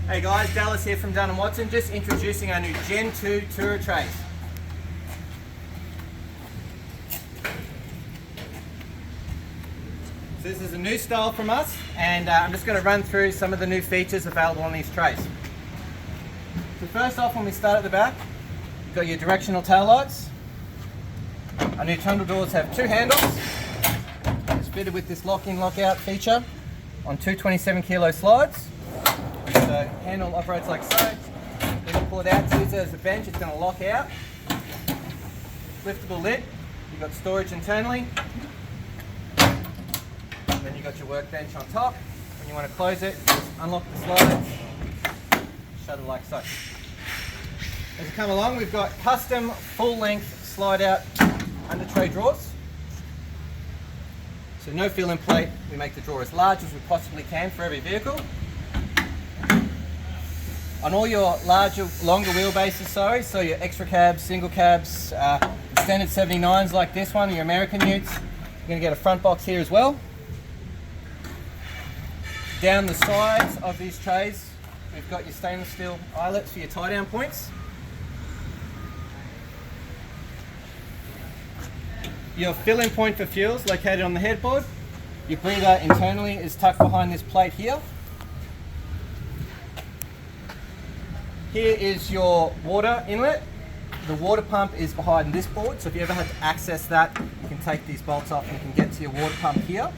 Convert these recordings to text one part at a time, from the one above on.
Hey guys, Dallas here from Dunn Watson, just introducing our new Gen 2 Ute Trays. So this is a new style from us, and I'm just going to run through some of the new features available on these trays. So first off, when we start at the back, you've got your directional tail lights. Our new trundle doors have two handles. It's fitted with this lock-in, lock-out feature on two 27-kilo slides. So handle operates like so. When you pull it out to use it as a bench, it's going to lock out. Liftable lid. You've got storage internally. And then you've got your workbench on top. When you want to close it, just unlock the slides. Shut it like so. As you come along, we've got custom full-length slide-out under tray drawers. So no fill-in plate. We make the drawer as large as we possibly can for every vehicle. On all your larger, longer wheelbases, so your extra cabs, single cabs, extended 79s like this one, your American Utes, you're going to get a front box here as well. Down the sides of these trays, we've got your stainless steel eyelets for your tie-down points. Your fill-in point for fuel is located on the headboard. Your breather internally is tucked behind this plate here. Here is your water inlet. The water pump is behind this board, so if you ever had to access that, you can take these bolts off and you can get to your water pump here.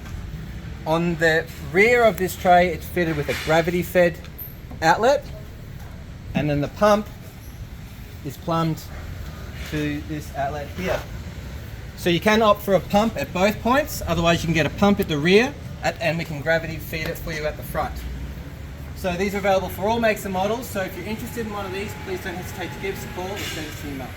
On the rear of this tray, it's fitted with a gravity-fed outlet, and then the pump is plumbed to this outlet here. So you can opt for a pump at both points, otherwise you can get a pump at the rear, and we can gravity feed it for you at the front. So these are available for all makes and models, so if you're interested in one of these, please don't hesitate to give us a call or send us an email.